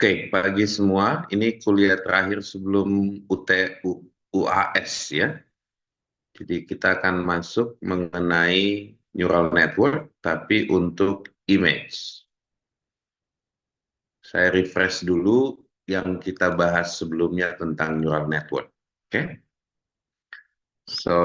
Oke, pagi semua. Ini kuliah terakhir sebelum UAS ya. Jadi kita akan masuk mengenai neural network, tapi untuk image. Saya refresh dulu yang kita bahas sebelumnya tentang neural network. Oke, so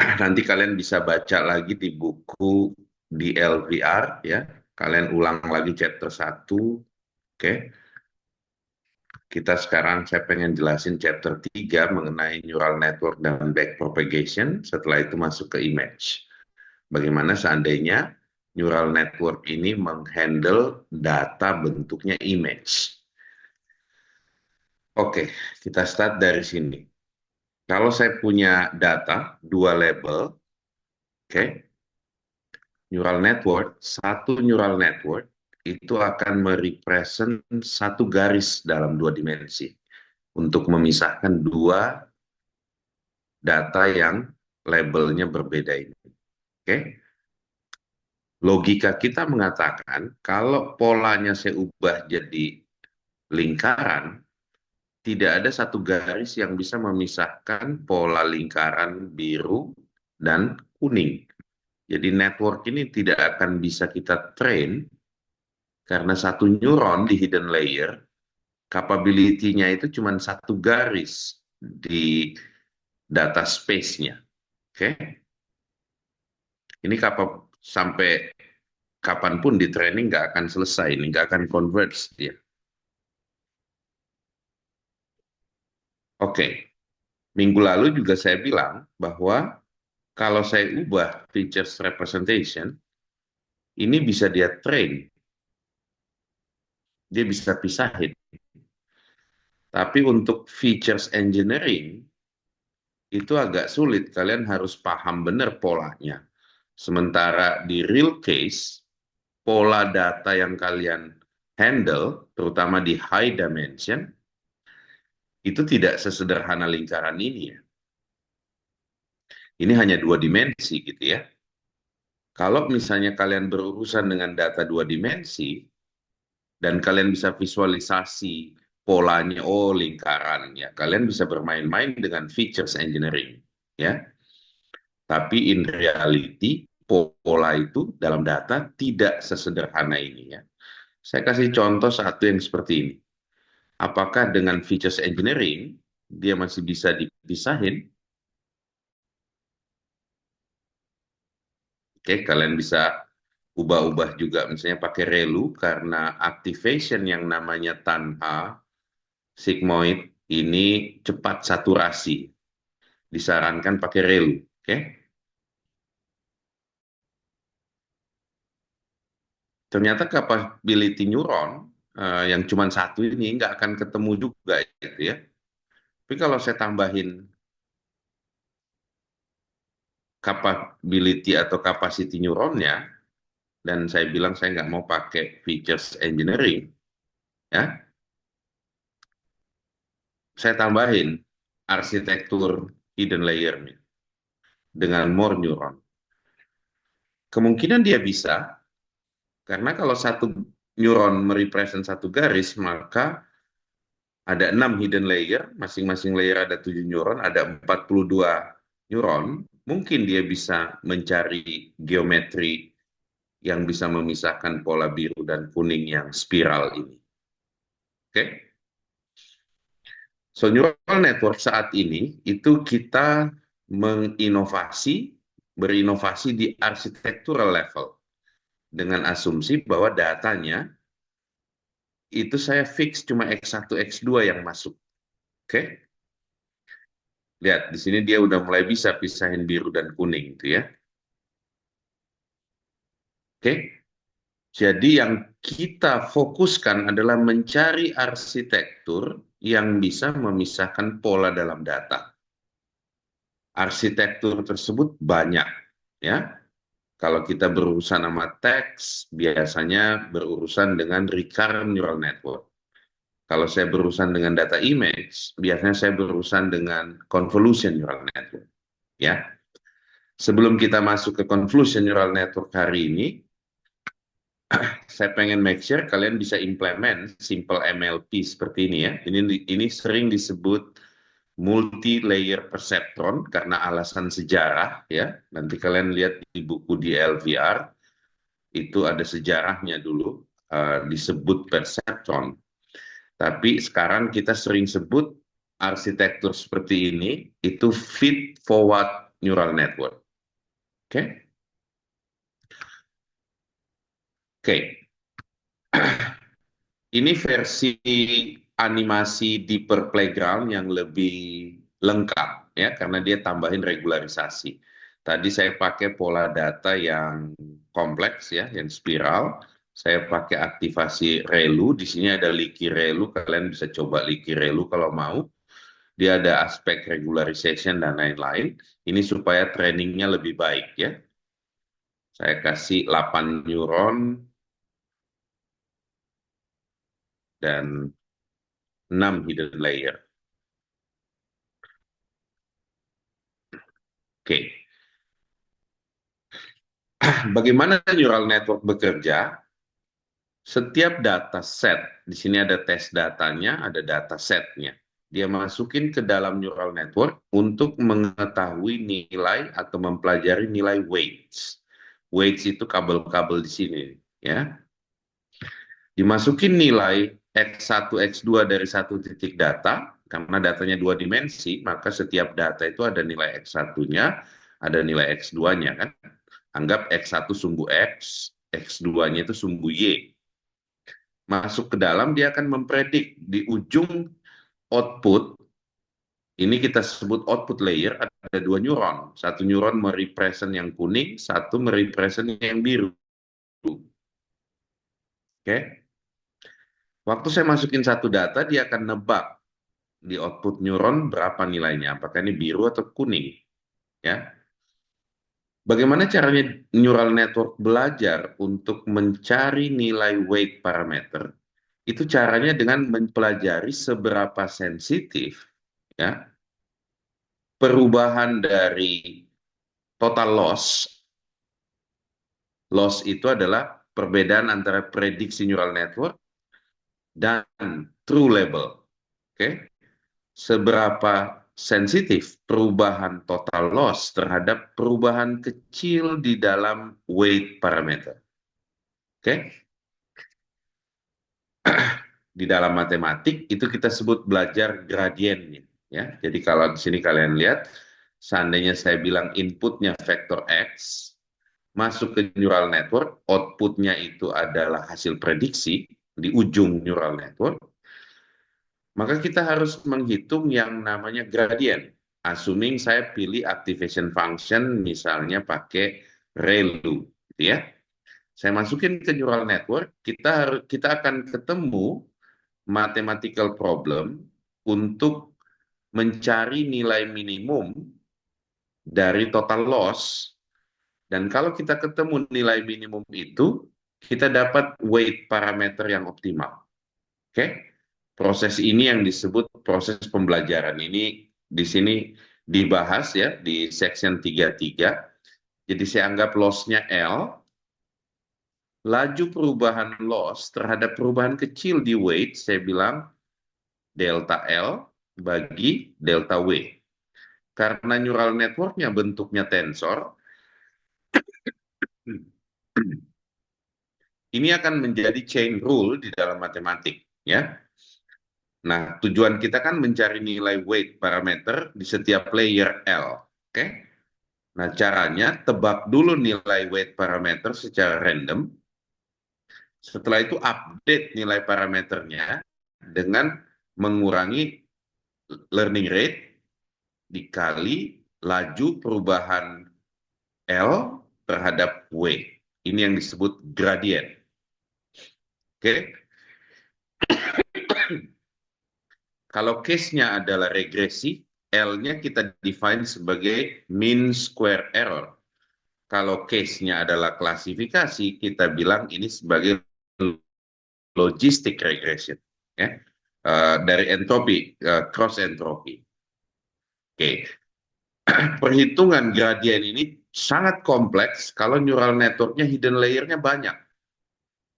nanti kalian bisa baca lagi di buku di LVR ya. Kalian ulang lagi chapter 1. Oke. Kita sekarang saya pengen jelasin chapter 3 mengenai neural network dan backpropagation, setelah itu masuk ke image. Bagaimana seandainya neural network ini menghandle data bentuknya image. Oke, kita start dari sini. Kalau saya punya data, dua label, oke, satu neural network itu akan merepresent satu garis dalam dua dimensi untuk memisahkan dua data yang labelnya berbeda ini. Oke, logika kita mengatakan kalau polanya saya ubah jadi lingkaran, tidak ada satu garis yang bisa memisahkan pola lingkaran biru dan kuning. Jadi network ini tidak akan bisa kita train karena satu neuron di hidden layer, capability-nya itu cuma satu garis di data space-nya. Oke, ini sampai kapanpun di training nggak akan selesai, ini nggak akan converge dia. Oke, minggu lalu juga saya bilang bahwa kalau saya ubah features representation, ini bisa dia train, dia bisa pisahin. Tapi untuk features engineering, itu agak sulit, kalian harus paham benar polanya. Sementara di real case, pola data yang kalian handle, terutama di high dimension, itu tidak sesederhana lingkaran ini ya. Ini hanya dua dimensi gitu ya. Kalau misalnya kalian berurusan dengan data dua dimensi, dan kalian bisa visualisasi polanya, oh lingkaran ya, kalian bisa bermain-main dengan features engineering ya. Tapi in reality, pola itu dalam data tidak sesederhana ini ya. Saya kasih contoh satu yang seperti ini. Apakah dengan features engineering, dia masih bisa dipisahin? Oke, kalian bisa ubah-ubah juga, misalnya pakai relu, karena activation yang namanya tanha sigmoid ini cepat saturasi. Disarankan pakai relu. Oke? Ternyata capability neuron yang cuma satu ini nggak akan ketemu juga gitu ya. Tapi kalau saya tambahin capability atau capacity neuronnya, dan saya bilang saya nggak mau pakai features engineering, ya, saya tambahin arsitektur hidden layer-nya dengan more neuron. Kemungkinan dia bisa, karena kalau satu neuron merepresent satu garis, maka ada 6 hidden layer, masing-masing layer ada 7 neuron, ada 42 neuron, mungkin dia bisa mencari geometri yang bisa memisahkan pola biru dan kuning yang spiral ini. Oke? So, neural network saat ini itu kita berinovasi di architectural level dengan asumsi bahwa datanya itu saya fix cuma X1, X2 yang masuk. Oke? Lihat, di sini dia udah mulai bisa pisahin biru dan kuning itu ya. Oke? Jadi yang kita fokuskan adalah mencari arsitektur yang bisa memisahkan pola dalam data. Arsitektur tersebut banyak ya. Kalau kita berurusan sama teks, biasanya berurusan dengan recurrent neural network. Kalau saya berurusan dengan data image, biasanya saya berurusan dengan convolution neural network. Ya, sebelum kita masuk ke convolution neural network hari ini, saya pengen make sure kalian bisa implement simple MLP seperti ini ya. Ini sering disebut multi-layer perceptron karena alasan sejarah ya. Nanti kalian lihat di buku di LVR itu ada sejarahnya dulu disebut perceptron. Tapi sekarang kita sering sebut arsitektur seperti ini itu feed forward neural network. Oke? Oke. Ini versi animasi Deeper Playground yang lebih lengkap ya karena dia tambahin regularisasi. Tadi saya pakai pola data yang kompleks ya, yang spiral. Saya pakai aktivasi ReLU. Di sini ada Licky ReLU. Kalian bisa coba Licky ReLU kalau mau. Dia ada aspek regularization dan lain-lain. Ini supaya trainingnya lebih baik ya. Saya kasih 8 neuron dan 6 hidden layer. Oke. Bagaimana neural network bekerja? Setiap data set, di sini ada tes datanya, ada data setnya. Dia masukin ke dalam neural network untuk mengetahui nilai atau mempelajari nilai weights. Weights itu kabel-kabel di sini, ya. Dimasukin nilai X1, X2 dari satu titik data, karena datanya dua dimensi, maka setiap data itu ada nilai X1-nya, ada nilai X2-nya, kan? Anggap X1 sumbu X, X2-nya itu sumbu Y. Masuk ke dalam, dia akan mempredik di ujung output, ini kita sebut output layer, ada dua neuron. Satu neuron merepresent yang kuning, satu merepresent yang biru. Oke? Waktu saya masukin satu data, dia akan nebak di output neuron berapa nilainya, apakah ini biru atau kuning. Ya. Bagaimana caranya neural network belajar untuk mencari nilai weight parameter? Itu caranya dengan mempelajari seberapa sensitif ya perubahan dari total loss. Loss itu adalah perbedaan antara prediksi neural network dan true label. Oke? Seberapa sensitif perubahan total loss terhadap perubahan kecil di dalam weight parameter. Oke? Di dalam matematik itu kita sebut belajar gradiennya. Ya, jadi kalau di sini kalian lihat, seandainya saya bilang inputnya vektor X, masuk ke neural network, outputnya itu adalah hasil prediksi di ujung neural network, maka kita harus menghitung yang namanya gradient. Assuming saya pilih activation function, misalnya pakai ReLU, gitu ya. Saya masukin ke neural network, kita akan ketemu mathematical problem untuk mencari nilai minimum dari total loss. Dan kalau kita ketemu nilai minimum itu, kita dapat weight parameter yang optimal. Oke? Proses ini yang disebut proses pembelajaran. Ini di sini dibahas ya di section 33. Jadi saya anggap loss-nya L, laju perubahan loss terhadap perubahan kecil di weight, saya bilang delta L bagi delta W. Karena neural network-nya bentuknya tensor, ini akan menjadi chain rule di dalam matematik, ya. Nah, tujuan kita kan mencari nilai weight parameter di setiap layer L, oke? Nah, caranya tebak dulu nilai weight parameter secara random. Setelah itu update nilai parameternya dengan mengurangi learning rate dikali laju perubahan L terhadap W. Ini yang disebut gradient. Oke. Kalau case-nya adalah regresi, L-nya kita define sebagai mean square error. Kalau case-nya adalah klasifikasi, kita bilang ini sebagai logistic regression. Ya. Dari entropi, cross entropi. Oke. Perhitungan gradient ini sangat kompleks kalau neural network-nya hidden layer-nya banyak.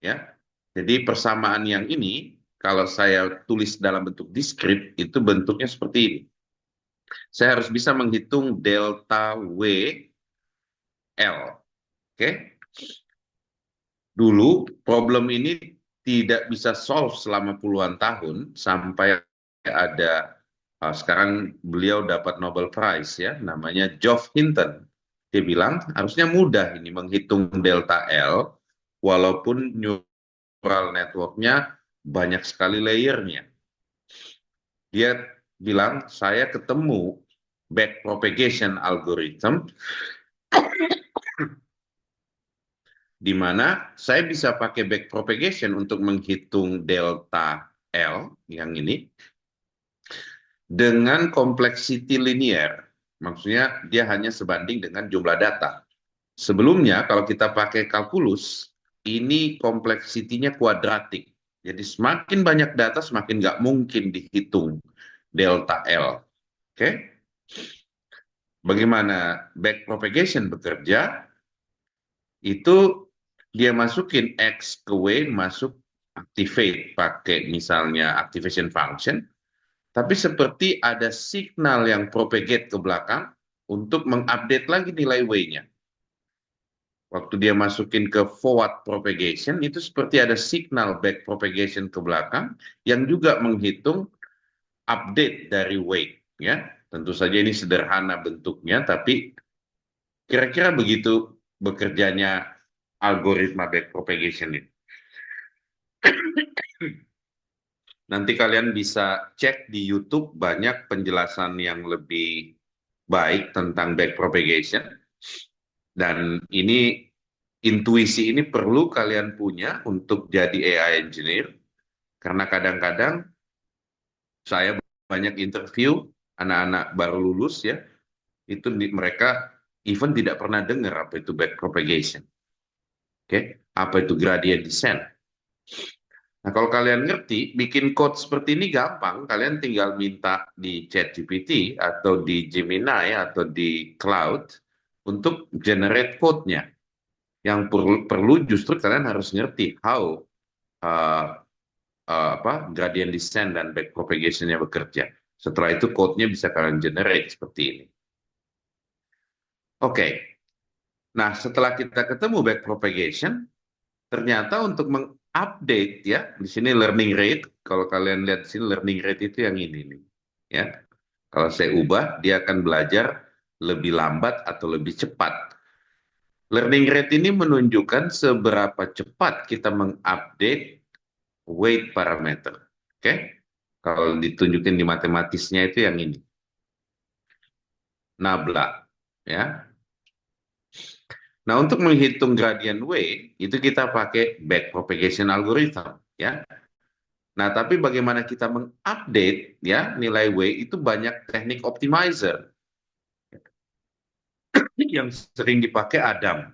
ya. Jadi persamaan yang ini, kalau saya tulis dalam bentuk discrete, itu bentuknya seperti ini. Saya harus bisa menghitung delta W L. Oke? Dulu problem ini tidak bisa solve selama puluhan tahun sampai ada sekarang beliau dapat Nobel Prize ya, namanya Geoff Hinton. Dia bilang harusnya mudah ini menghitung delta L walaupun neural network-nya banyak sekali layernya. Dia bilang saya ketemu backpropagation algorithm di mana saya bisa pakai backpropagation untuk menghitung delta L yang ini dengan complexity linear. Maksudnya dia hanya sebanding dengan jumlah data. Sebelumnya kalau kita pakai kalkulus, ini kompleksitinya kuadratik. Jadi semakin banyak data, semakin nggak mungkin dihitung delta L. Oke? Bagaimana backpropagation bekerja? Itu dia masukin X ke W, masuk activate pakai misalnya activation function, tapi seperti ada signal yang propagate ke belakang untuk mengupdate lagi nilai W-nya. Waktu dia masukin ke forward propagation, itu seperti ada signal back propagation ke belakang yang juga menghitung update dari weight. Ya, tentu saja ini sederhana bentuknya, tapi kira-kira begitu bekerjanya algoritma back propagation ini. Nanti kalian bisa cek di YouTube banyak penjelasan yang lebih baik tentang back propagation. Dan ini intuisi ini perlu kalian punya untuk jadi AI engineer. Karena kadang-kadang saya banyak interview anak-anak baru lulus ya, itu mereka even tidak pernah dengar apa itu back propagation. Oke, apa itu gradient descent. Nah, kalau kalian ngerti, bikin code seperti ini gampang. Kalian tinggal minta di ChatGPT atau di Gemini atau di Cloud untuk generate code-nya. Yang perlu justru kalian harus ngerti how uh, gradient descent dan backpropagation-nya bekerja. Setelah itu code-nya bisa kalian generate seperti ini. Oke, nah setelah kita ketemu backpropagation, ternyata untuk mengupdate ya, di sini learning rate, kalau kalian lihat di sini learning rate itu yang ini nih. Ya, kalau saya ubah, dia akan belajar lebih lambat atau lebih cepat. Learning rate ini menunjukkan seberapa cepat kita mengupdate weight parameter. Oke? Kalau ditunjukin di matematisnya itu yang ini. Nabla. Ya. Nah, untuk menghitung gradient W, itu kita pakai backpropagation algorithm. Ya. Nah, tapi bagaimana kita mengupdate ya nilai W itu banyak teknik optimizer yang sering dipakai Adam.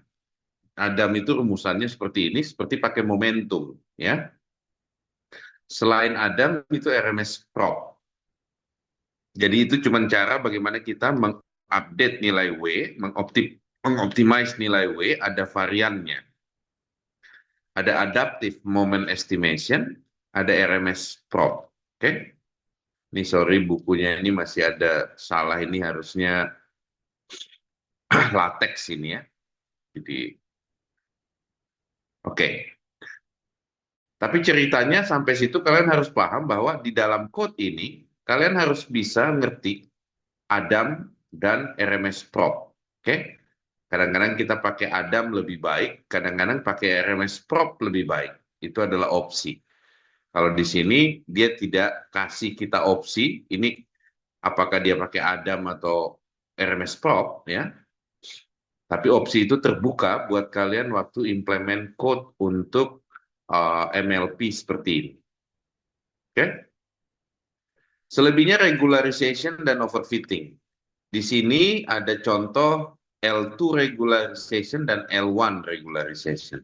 Adam itu rumusannya seperti ini, seperti pakai momentum. Ya. Selain Adam itu RMS prop. Jadi itu cuma cara bagaimana kita mengupdate nilai W, mengoptimize nilai W, ada variannya. Ada adaptive moment estimation, ada RMS prop. Oke? Ini sorry bukunya ini masih ada salah, ini harusnya latex ini ya. Jadi oke. Tapi ceritanya sampai situ kalian harus paham bahwa di dalam code ini kalian harus bisa ngerti Adam dan RMS prop. Oke? Kadang-kadang kita pakai Adam lebih baik, kadang-kadang pakai RMS prop lebih baik. Itu adalah opsi. Kalau di sini dia tidak kasih kita opsi, ini apakah dia pakai Adam atau RMS prop ya. Tapi opsi itu terbuka buat kalian waktu implement code untuk MLP seperti ini. Oke? Selebihnya regularization dan overfitting. Di sini ada contoh L2 regularization dan L1 regularization.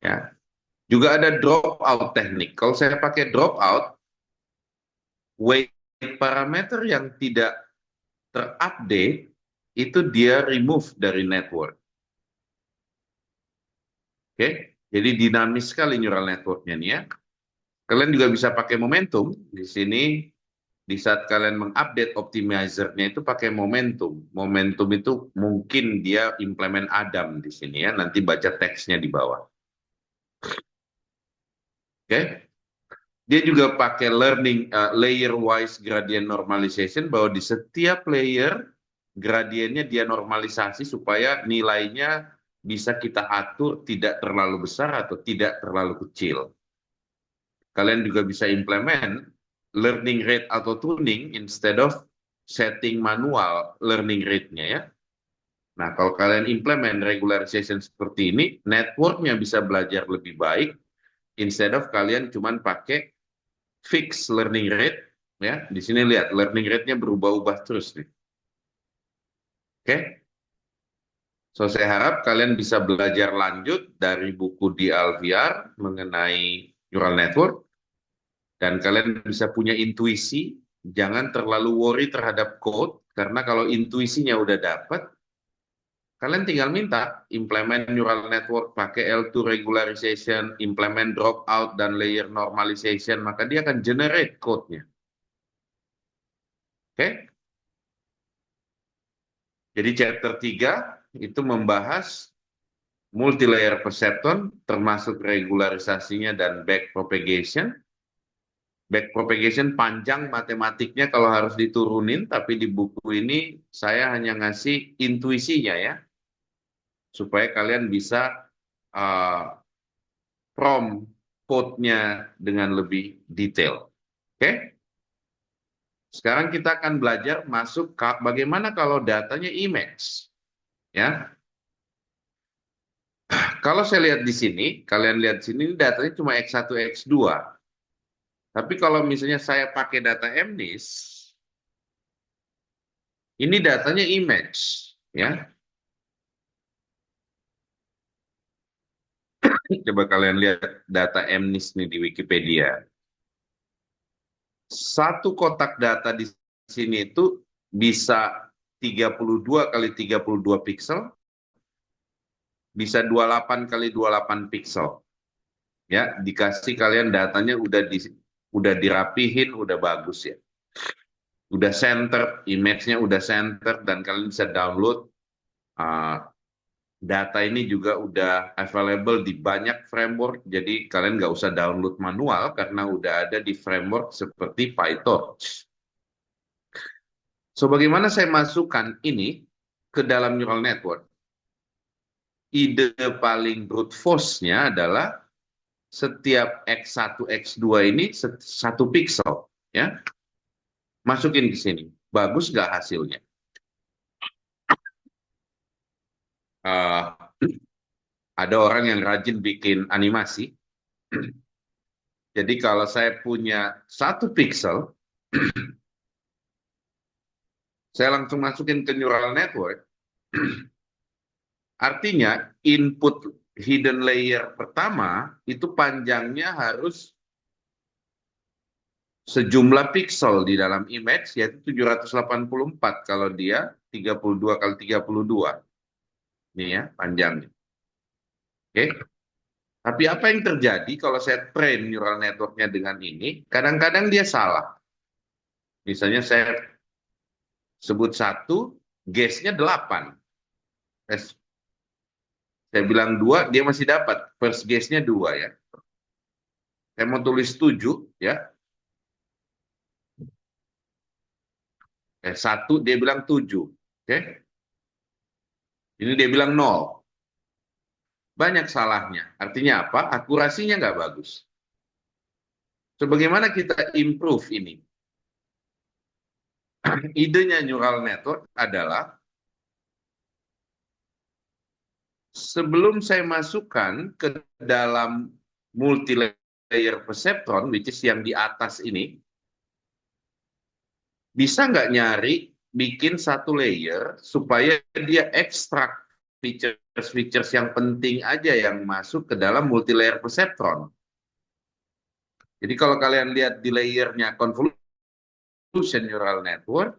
Ya. Juga ada dropout teknik. Kalau saya pakai dropout, weight parameter yang tidak terupdate itu dia remove dari network. Oke? Jadi dinamis sekali neural networknya nih ya. Kalian juga bisa pakai momentum di sini. Di saat kalian mengupdate optimizernya itu pakai momentum. Momentum itu mungkin dia implement Adam di sini ya. Nanti baca teksnya di bawah. Oke. Dia juga pakai learning layer wise gradient normalization bahwa di setiap layer gradiennya dia normalisasi supaya nilainya bisa kita atur tidak terlalu besar atau tidak terlalu kecil. Kalian juga bisa implement learning rate atau tuning instead of setting manual learning rate-nya ya. Nah, kalau kalian implement regularization seperti ini, networknya bisa belajar lebih baik instead of kalian cuman pakai fix learning rate ya. Di sini lihat learning rate-nya berubah-ubah terus nih. Oke. So saya harap kalian bisa belajar lanjut dari buku di Alviar mengenai neural network dan kalian bisa punya intuisi, jangan terlalu worry terhadap code karena kalau intuisinya udah dapat, kalian tinggal minta implement neural network pakai L2 regularization, implement dropout dan layer normalization, maka dia akan generate code-nya. Oke? Jadi chapter 3 itu membahas multilayer perceptron termasuk regularisasinya dan backpropagation. Backpropagation panjang matematiknya kalau harus diturunin, tapi di buku ini saya hanya ngasih intuisinya ya, supaya kalian bisa prompt code-nya dengan lebih detail. Oke? Sekarang kita akan belajar masuk ke bagaimana kalau datanya image. Ya, kalau saya lihat di sini, kalian lihat di sini datanya cuma X1, X2. Tapi kalau misalnya saya pakai data MNIST, ini datanya image, ya. Coba kalian lihat data MNIST nih di Wikipedia. Satu kotak data di sini itu bisa 32 kali 32 pixel, bisa 28 kali 28 pixel. Ya, dikasih kalian datanya udah dirapihin, udah bagus ya. Udah center, image-nya udah center dan kalian bisa download. Data ini juga udah available di banyak framework, jadi kalian nggak usah download manual karena udah ada di framework seperti PyTorch. So, bagaimana saya masukkan ini ke dalam neural network? Ide paling brute force-nya adalah setiap X1, X2 ini satu pixel. Ya, masukin ke sini. Bagus nggak hasilnya? Uh, ada orang yang rajin bikin animasi. Jadi kalau saya punya satu pixel, saya langsung masukin ke neural network. Artinya input hidden layer pertama itu panjangnya harus sejumlah pixel di dalam image, yaitu 784 kalau dia 32 kali 32. Ini ya panjangnya. Oke. Tapi apa yang terjadi kalau saya train neural networknya dengan ini? Kadang-kadang dia salah. Misalnya saya sebut 1, guess-nya 8. Saya bilang 2, dia masih dapat. First guess-nya 2 ya. Saya mau tulis 7 ya. 1 dia bilang 7. Oke. Ini dia bilang 0. Banyak salahnya. Artinya apa? Akurasinya nggak bagus. So, bagaimana kita improve ini? Idenya neural network adalah sebelum saya masukkan ke dalam multi-layer perceptron, which is yang di atas ini, bisa nggak nyari bikin satu layer supaya dia ekstrak features-features yang penting aja yang masuk ke dalam multi-layer perceptron. Jadi kalau kalian lihat di layernya convolution neural network,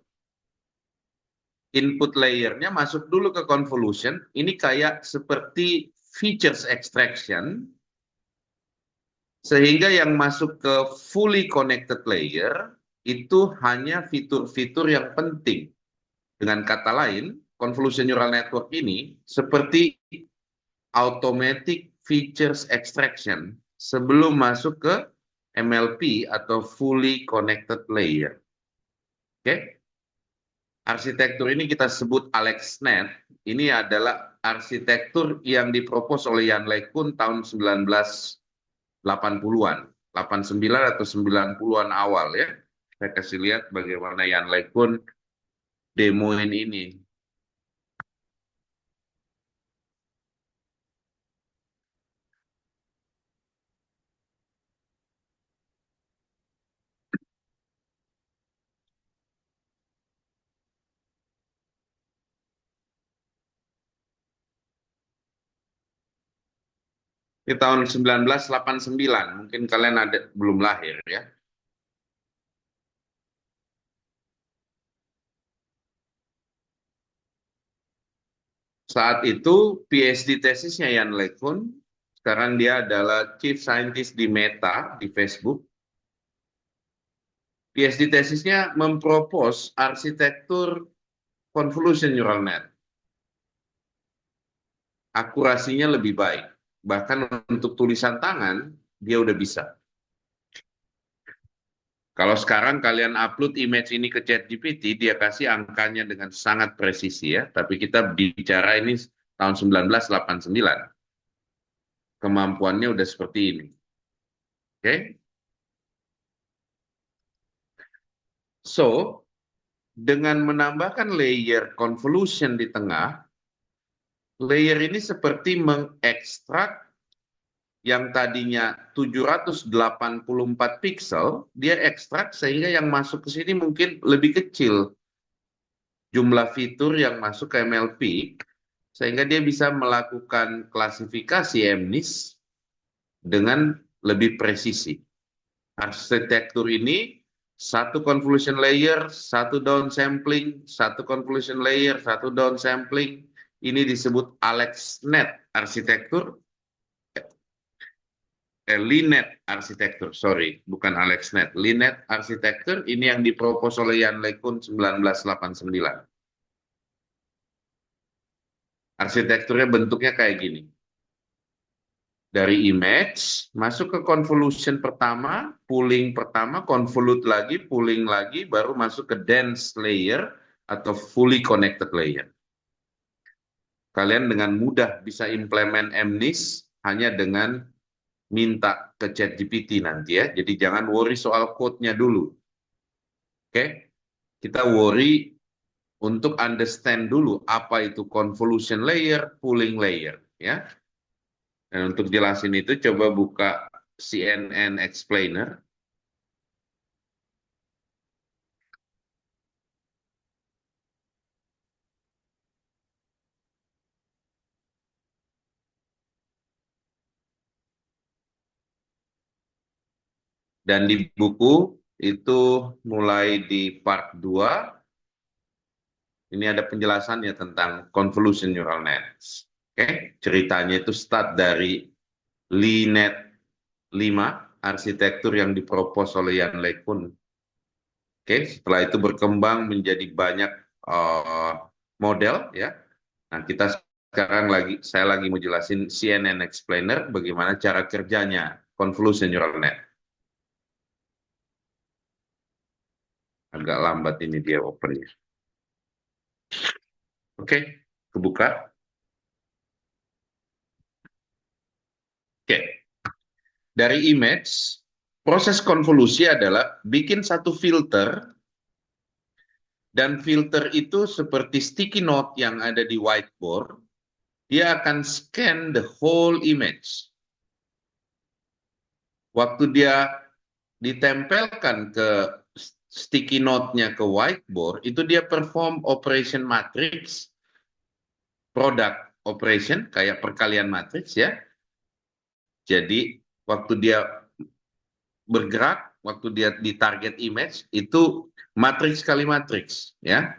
input layernya masuk dulu ke convolution, ini kayak seperti features extraction, Sehingga yang masuk ke fully connected layer itu hanya fitur-fitur yang penting. Dengan kata lain, convolution neural network ini seperti automatic features extraction sebelum masuk ke MLP atau fully connected layer. Oke? Arsitektur ini kita sebut AlexNet. Ini adalah arsitektur yang dipropos oleh Jan LeCun tahun 1980-an, 89 atau 90-an awal ya. Saya kasih lihat bagaimana Jan LeCun demoin ini. Di tahun 1989, mungkin kalian ada belum lahir ya. Saat itu PhD tesisnya Jan LeCun, sekarang dia adalah Chief Scientist di Meta di Facebook. PhD tesisnya mempropos arsitektur convolution neural net. Akurasinya lebih baik. Bahkan untuk tulisan tangan, dia udah bisa. Kalau sekarang kalian upload image ini ke ChatGPT, dia kasih angkanya dengan sangat presisi ya. Tapi kita bicara ini tahun 1989. Kemampuannya udah seperti ini. Oke? So, dengan menambahkan layer convolution di tengah, layer ini seperti mengekstrak yang tadinya 784 pixel, dia ekstrak sehingga yang masuk ke sini mungkin lebih kecil jumlah fitur yang masuk ke MLP, sehingga dia bisa melakukan klasifikasi MNIST dengan lebih presisi. Arsitektur ini satu convolution layer, satu downsampling, satu convolution layer, satu downsampling. Ini disebut AlexNet arsitektur. Linet arsitektur, sorry, bukan AlexNet. Linet arsitektur ini yang dipropos oleh Jan LeCun 1989. Arsitekturnya bentuknya kayak gini. Dari image, masuk ke convolution pertama, pooling pertama, convolute lagi, pooling lagi, baru masuk ke dense layer atau fully connected layer. Kalian dengan mudah bisa implement MNIST hanya dengan minta ke ChatGPT nanti ya. Jadi jangan worry soal code-nya dulu. Oke? Kita worry untuk understand dulu apa itu convolution layer, pooling layer ya. Dan untuk jelasin itu coba buka CNN Explainer. Dan di buku itu mulai di part 2, ini ada penjelasannya tentang convolution neural nets. Oke, ceritanya itu start dari LeNet 5, arsitektur yang dipropos oleh Jan LeCun. Oke, setelah itu berkembang menjadi banyak model ya. Nah, saya lagi mau jelasin CNN Explainer bagaimana cara kerjanya convolution neural net. Agak lambat ini dia opennya. Oke, kebuka. Oke, dari image, proses konvolusi adalah bikin satu filter, dan filter itu seperti sticky note yang ada di whiteboard, dia akan scan the whole image. Waktu dia ditempelkan ke sticky note-nya ke whiteboard, itu dia perform operation matrix, product operation, kayak perkalian matrix ya. Jadi waktu dia bergerak, waktu dia di target image, itu matriks kali matriks ya.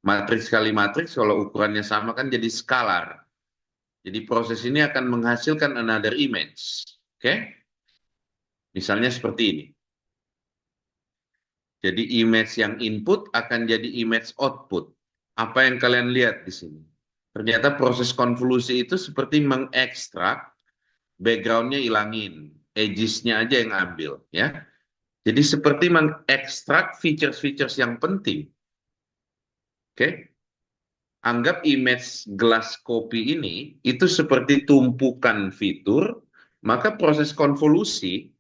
Matriks kali matriks kalau ukurannya sama kan jadi skalar. Jadi proses ini akan menghasilkan another image. Oke? Misalnya seperti ini. Jadi image yang input akan jadi image output. Apa yang kalian lihat di sini? Ternyata proses konvolusi itu seperti mengekstrak, background-nya ilangin, edges-nya aja yang ambil, ya. Jadi seperti mengekstrak features-features yang penting. Oke? Anggap image glass copy ini itu seperti tumpukan fitur, maka proses konvolusi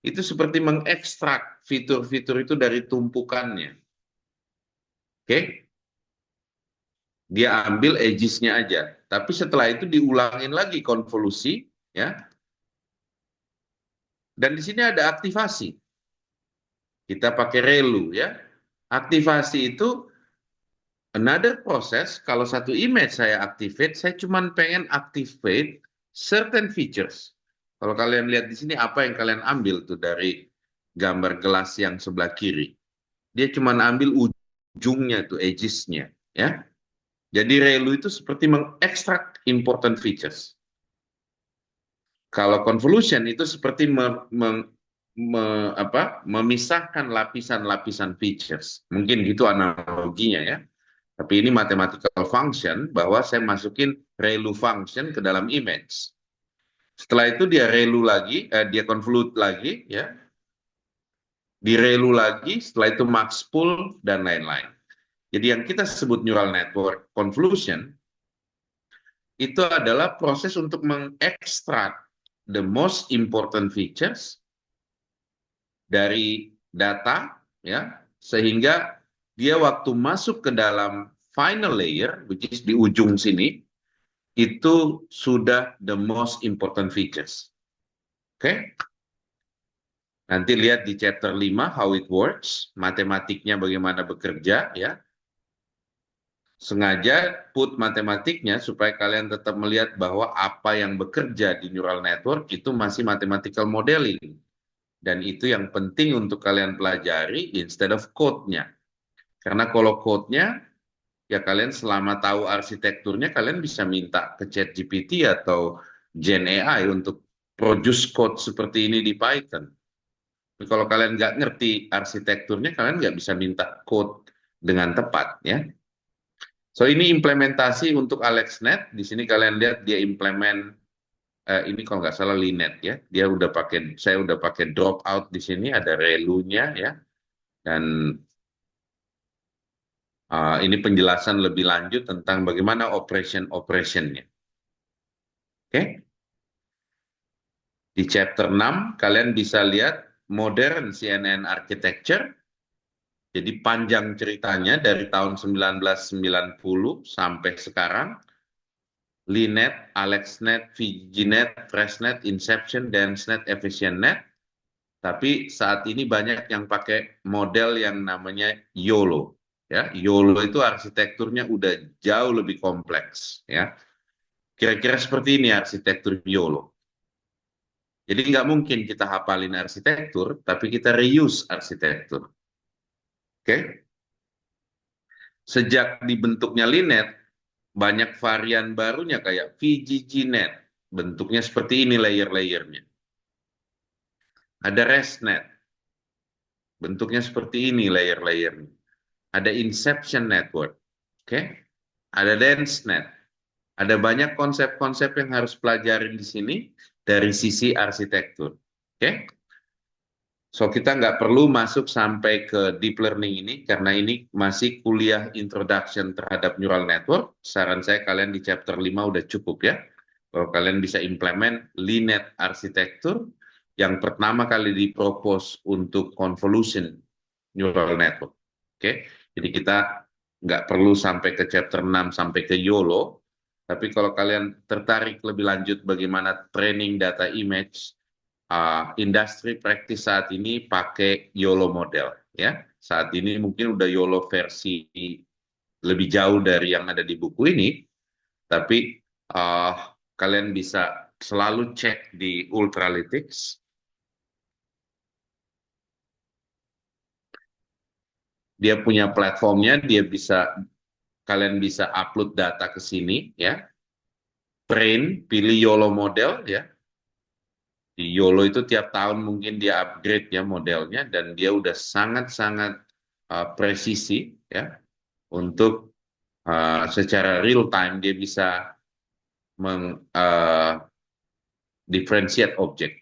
itu seperti mengekstrak fitur-fitur itu dari tumpukannya. Oke? Dia ambil edges-nya aja. Tapi setelah itu diulangin lagi konvolusi, ya. Dan di sini ada aktivasi. Kita pakai relu, ya. Aktivasi itu another proses. Kalau satu image saya activate, saya cuma pengen activate certain features. Kalau kalian lihat di sini apa yang kalian ambil tuh dari gambar gelas yang sebelah kiri. Dia cuma ambil ujungnya tuh, edges-nya, ya. Jadi relu itu seperti mengekstrak important features. Kalau convolution itu seperti memisahkan lapisan-lapisan features. Mungkin gitu analoginya ya. Tapi ini mathematical function bahwa saya masukin relu function ke dalam image. Setelah itu dia relu lagi, dia convolute lagi, ya. Di relu lagi, setelah itu max pool dan lain-lain. Jadi yang kita sebut neural network convolution itu adalah proses untuk mengekstrak the most important features dari data, ya, sehingga dia waktu masuk ke dalam final layer, which is di ujung sini, itu sudah the most important features. Oke? Okay? Nanti lihat di chapter 5 how it works, matematiknya bagaimana bekerja, ya. Sengaja put matematiknya supaya kalian tetap melihat bahwa apa yang bekerja di neural network itu masih mathematical modeling. Dan itu yang penting untuk kalian pelajari instead of code-nya. Karena kalau code-nya, ya kalian selama tahu arsitekturnya, kalian bisa minta ke ChatGPT atau Gen AI untuk produce code seperti ini di Python. Tapi kalau kalian nggak ngerti arsitekturnya, kalian nggak bisa minta code dengan tepat, ya. So ini implementasi untuk AlexNet. Di sini kalian lihat dia implement ini kalau nggak salah Linet ya. Dia udah pakai, saya udah pakai dropout di sini ada relunya ya. Dan ini penjelasan lebih lanjut tentang bagaimana operationnya. Oke? Di chapter 6 kalian bisa lihat modern CNN architecture. Jadi panjang ceritanya dari tahun 1990 sampai sekarang. Linet, AlexNet, VGNet, FreshNet, Inception, DenseNet, EfficientNet. Tapi saat ini banyak yang pakai model yang namanya YOLO. Ya, YOLO itu arsitekturnya udah jauh lebih kompleks. Ya, kira-kira seperti ini arsitektur YOLO. Jadi nggak mungkin kita hafalin arsitektur, tapi kita reuse arsitektur. Oke? Sejak dibentuknya Linet, banyak varian barunya kayak VGGNet. Bentuknya seperti ini layer-layernya. Ada ResNet. Bentuknya seperti ini layer-layernya. Ada Inception Network. Oke? Ada DenseNet. Ada banyak konsep-konsep yang harus pelajarin di sini dari sisi arsitektur. Oke? So, kita nggak perlu masuk sampai ke deep learning ini, karena ini masih kuliah introduction terhadap neural network. Saran saya kalian di chapter 5 udah cukup ya. Kalau kalian bisa implement Linet arsitektur, yang pertama kali dipropose untuk convolution neural network. Oke? Jadi kita nggak perlu sampai ke chapter 6 sampai ke YOLO, tapi kalau kalian tertarik lebih lanjut bagaimana training data image, industri practice saat ini pakai YOLO model. Ya, saat ini mungkin udah YOLO versi lebih jauh dari yang ada di buku ini, tapi kalian bisa selalu cek di Ultralytics. Dia punya platformnya, kalian bisa upload data ke sini, ya. Train, pilih YOLO model, ya. Di YOLO itu tiap tahun mungkin dia upgrade ya modelnya dan dia udah sangat-sangat presisi ya untuk secara real time dia bisa differentiate objek.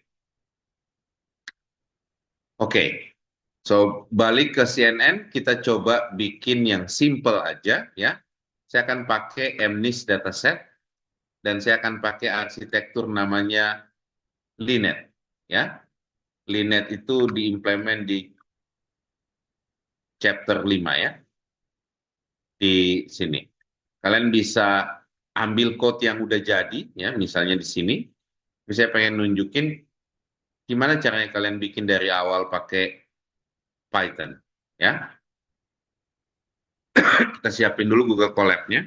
Oke, so balik ke CNN, kita coba bikin yang simple aja ya. Saya akan pakai MNIST dataset dan saya akan pakai arsitektur namanya Linet ya. Linet itu diimplement di chapter 5 ya, di sini. Kalian bisa ambil code yang udah jadi ya, misalnya di sini. Saya pengen nunjukin gimana caranya kalian bikin dari awal pakai Python ya. Kita siapin dulu Google Colab-nya.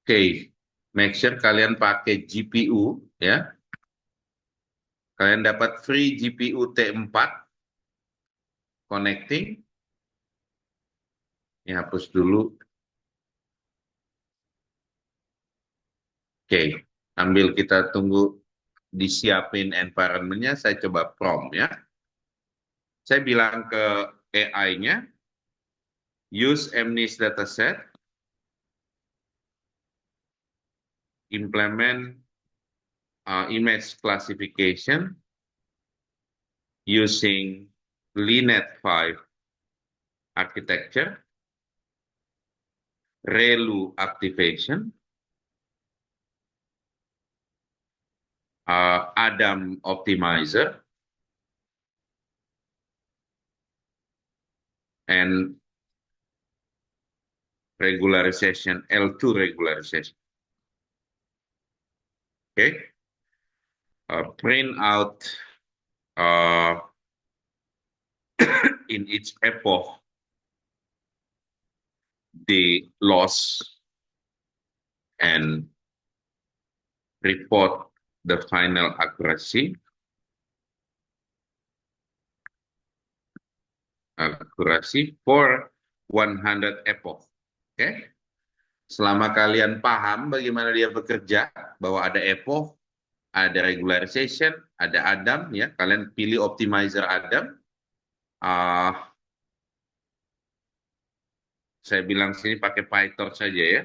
Oke, make sure kalian pakai GPU ya. Kalian dapat free GPU T4 connecting. Ini hapus dulu. Oke, ambil kita tunggu disiapin environment-nya. Saya coba prompt ya. Saya bilang ke AI-nya, use MNIST dataset, implement image classification using Linet 5 architecture, ReLU activation, Adam optimizer, and regularization, L2 regularization. Okay, print out uh, in each epoch the loss and report the final accuracy for 100 epoch. Oke, okay? Selama kalian paham bagaimana dia bekerja, bahwa ada epoch, ada regularization, ada Adam, ya kalian pilih optimizer Adam. Saya bilang sini pakai PyTorch saja ya.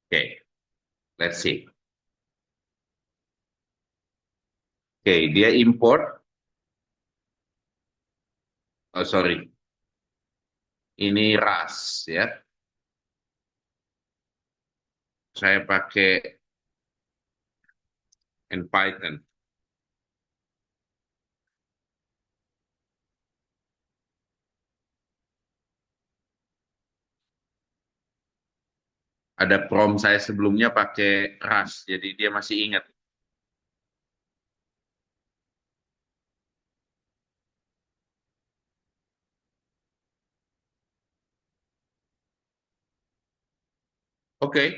Oke, okay. Let's see. Oke, okay, dia import. Oh sorry, ini RAS ya. Saya pakai in Python. Ada prompt saya sebelumnya pakai RAS, jadi dia masih ingat. Oke, okay.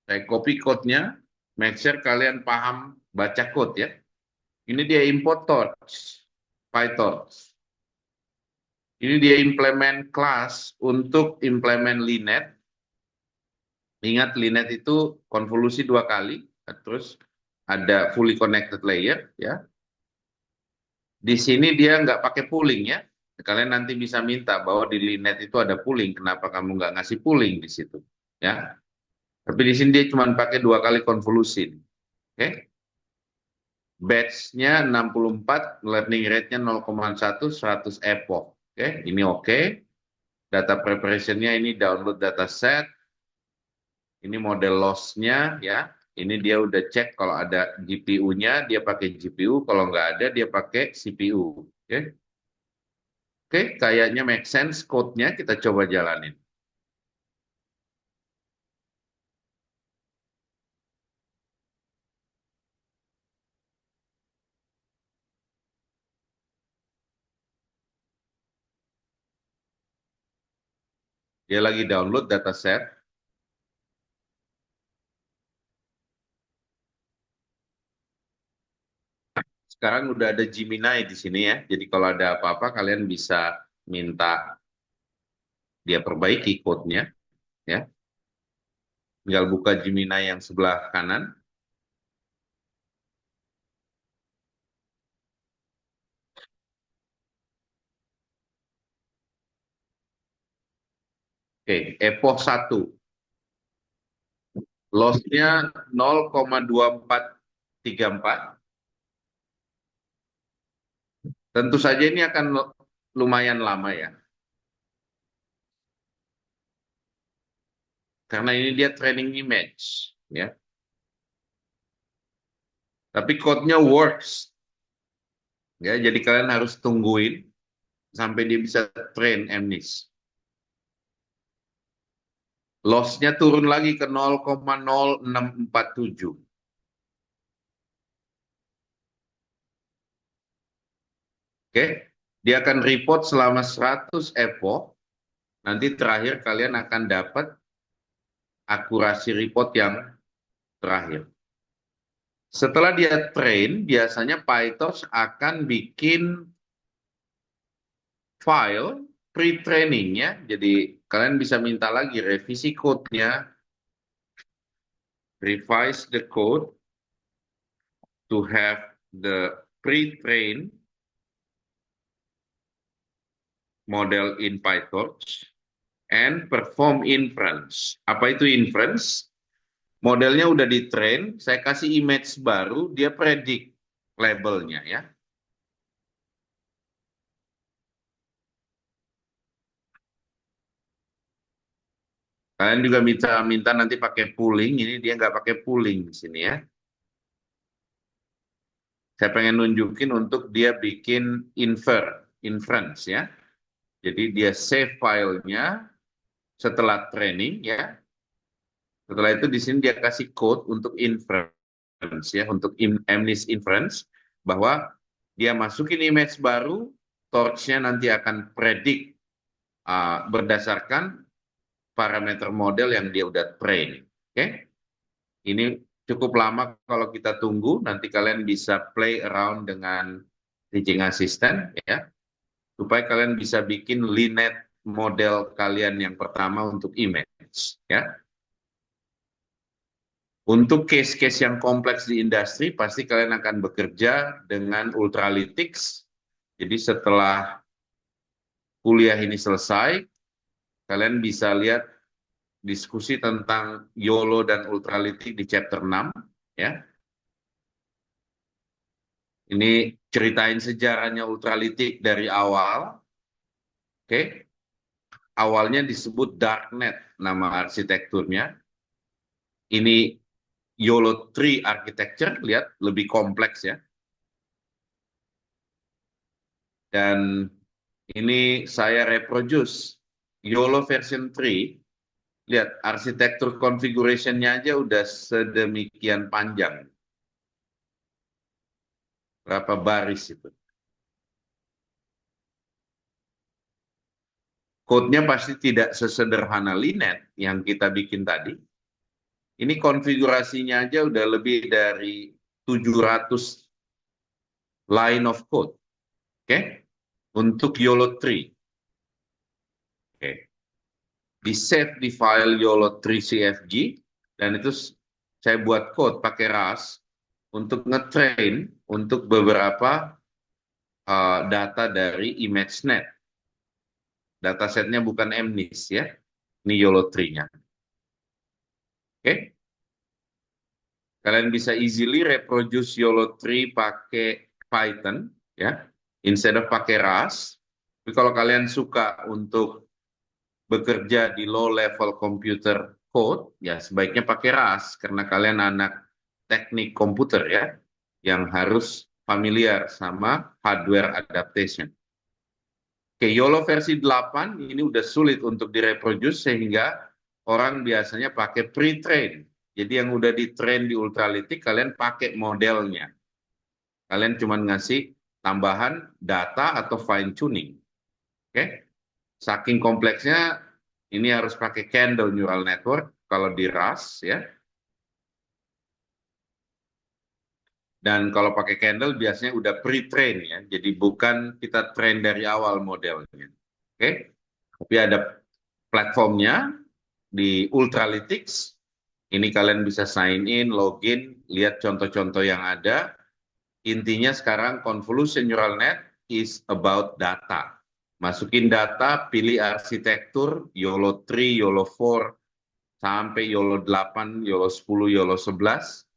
Saya copy code-nya. Make sure kalian paham baca code ya. Ini dia import torch, PyTorch. Ini dia implement class untuk implement Linet. Ingat Linet itu konvolusi 2 kali, terus ada fully connected layer ya. Di sini dia nggak pakai pooling ya. Kalian nanti bisa minta bahwa di Linet itu ada pooling. Kenapa kamu nggak ngasih pooling di situ? Ya. Tapi di sini dia cuma pakai 2 kali konvolusi. Oke. Batch-nya 64, learning rate-nya 0,1, 100 epoch. Oke, ini oke. Data preparation-nya ini download dataset. Ini model loss-nya ya. Ini dia udah cek kalau ada GPU-nya, dia pakai GPU. Kalau nggak ada, dia pakai CPU. Oke. Oke, kayaknya make sense code-nya. Kita coba jalanin. Dia lagi download dataset. sekarang udah ada Gemini di sini ya. Jadi kalau ada apa-apa kalian bisa minta dia perbaiki code-nya ya. Tinggal buka Gemini yang sebelah kanan. Oke, Epoch 1. Loss-nya 0,2434. Tentu saja ini akan lumayan lama ya. Karena ini dia training image ya. Tapi code-nya works ya. Jadi kalian harus tungguin sampai dia bisa train MNIST. Loss-nya turun lagi ke 0,0647. Oke, dia akan report selama 100 epoch. Nanti terakhir kalian akan dapat akurasi report yang terakhir. Setelah dia train, biasanya PyTorch akan bikin file pre-training ya. Jadi kalian bisa minta lagi revisi code-nya, revise the code to have the pre-trained model in PyTorch and perform inference. Apa itu inference? Modelnya udah di-train, saya kasih image baru, dia predict labelnya ya. Kalian juga minta nanti pakai pooling, ini dia nggak pakai pooling di sini ya. Saya pengen nunjukin untuk dia bikin inference ya. Jadi dia save filenya setelah training ya. Setelah itu di sini dia kasih code untuk inference ya, untuk MNIST inference bahwa dia masukin image baru, torch-nya nanti akan predict berdasarkan parameter model yang dia udah train. Oke, ini cukup lama kalau kita tunggu. Nanti kalian bisa play around dengan teaching assistant ya, supaya kalian bisa bikin linet model kalian yang pertama untuk image ya. Untuk case-case yang kompleks di industri, pasti kalian akan bekerja dengan Ultralytics. Jadi setelah kuliah ini selesai, kalian bisa lihat diskusi tentang YOLO dan Ultralytics di chapter 6. Ya. Ini ceritain sejarahnya Ultralytics dari awal. Oke. Awalnya disebut Darknet, nama arsitekturnya. Ini YOLO 3 architecture, lihat lebih kompleks ya. Dan ini saya reproduce YOLO version 3. Lihat arsitektur configuration-nya aja udah sedemikian panjang. Berapa baris itu. Code-nya pasti tidak sesederhana Linet yang kita bikin tadi. Ini konfigurasinya aja udah lebih dari 700 line of code. Oke? Untuk YOLO 3. Oke. Di save di file YOLO 3 CFG dan itu saya buat code pakai Rust untuk ngetrain untuk beberapa data dari ImageNet. Datasetnya bukan MNIST ya. Ini YOLO 3-nya. Oke. Kalian bisa easily reproduce YOLO 3 pakai Python ya. Instead of pakai Rust. Tapi kalau kalian suka untuk bekerja di low level computer code, ya sebaiknya pakai Rust karena kalian anak teknik komputer ya yang harus familiar sama hardware adaptation. Oke, YOLO versi 8 ini udah sulit untuk direproduce sehingga orang biasanya pakai pre-train. Jadi yang udah di-train di Ultralytics, kalian pakai modelnya. Kalian cuma ngasih tambahan data atau fine tuning. Oke. Saking kompleksnya ini harus pakai Candle Neural Network kalau di Rust ya. Dan kalau pakai Candle biasanya udah pre-train ya, jadi bukan kita train dari awal modelnya. Oke, tapi ada platformnya di Ultralytics. Ini kalian bisa sign in, login, lihat contoh-contoh yang ada. Intinya sekarang convolution neural net is about data. Masukin data, pilih arsitektur, YOLO 3, YOLO 4, sampai YOLO 8, YOLO 10, YOLO 11.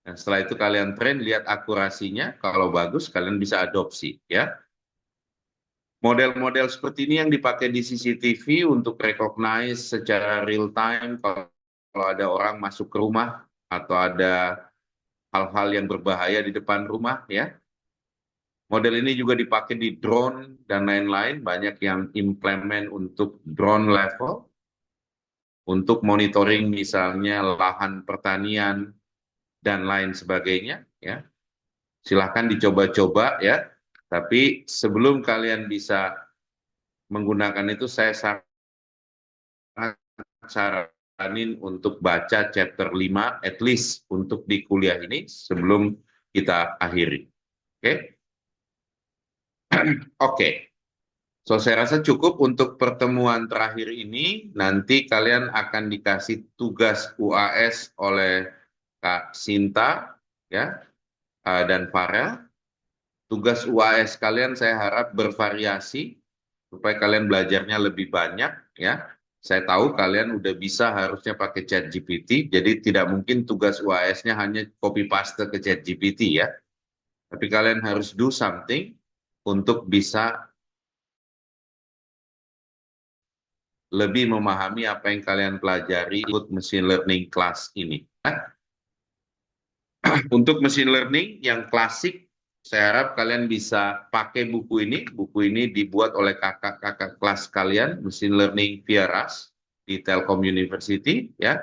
Dan setelah itu kalian train, lihat akurasinya. Kalau bagus, kalian bisa adopsi. Ya. Model-model seperti ini yang dipakai di CCTV untuk recognize secara real time kalau ada orang masuk ke rumah atau ada hal-hal yang berbahaya di depan rumah. Ya. Model ini juga dipakai di drone dan lain-lain. Banyak yang implement untuk drone level, untuk monitoring misalnya lahan pertanian dan lain sebagainya. Ya. Silahkan dicoba-coba ya. Tapi sebelum kalian bisa menggunakan itu, saya saranin untuk baca chapter 5 at least untuk di kuliah ini sebelum kita akhiri. Oke? Oke. So, saya rasa cukup untuk pertemuan terakhir ini. Nanti kalian akan dikasih tugas UAS oleh Kak Sinta ya, dan Farel. Tugas UAS kalian saya harap bervariasi supaya kalian belajarnya lebih banyak ya. Saya tahu kalian udah bisa harusnya pakai ChatGPT, jadi tidak mungkin tugas UAS-nya hanya copy paste ke ChatGPT ya. Tapi kalian harus do something untuk bisa lebih memahami apa yang kalian pelajari ikut machine learning class ini. Untuk machine learning yang klasik, saya harap kalian bisa pakai buku ini. Buku ini dibuat oleh kakak-kakak kelas kalian, Machine Learning via Rust di Telkom University. Ya,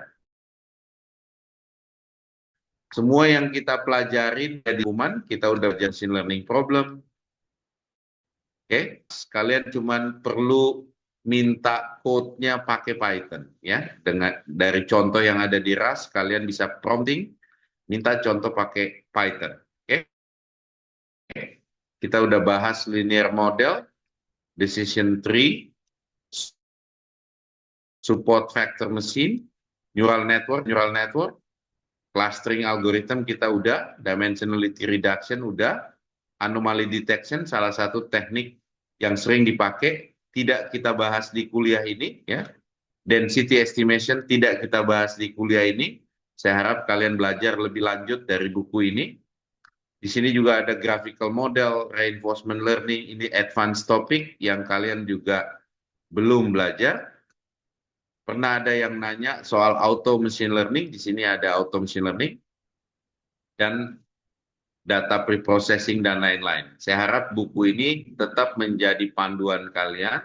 semua yang kita pelajarin di human, kita udah belajar machine learning problem. Oke, kalian cuma perlu minta code-nya pakai Python. Ya, dengan dari contoh yang ada di Rust, kalian bisa prompting, minta contoh pakai Python. Oke. Kita udah bahas linear model, decision tree, support vector machine, neural network, clustering algorithm kita udah, dimensionality reduction udah, anomaly detection salah satu teknik yang sering dipakai, tidak kita bahas di kuliah ini ya. Density estimation tidak kita bahas di kuliah ini. Saya harap kalian belajar lebih lanjut dari buku ini. Di sini juga ada graphical model, reinforcement learning, ini advanced topic yang kalian juga belum belajar. Pernah ada yang nanya soal auto machine learning, di sini ada auto machine learning, dan data preprocessing dan lain-lain. Saya harap buku ini tetap menjadi panduan kalian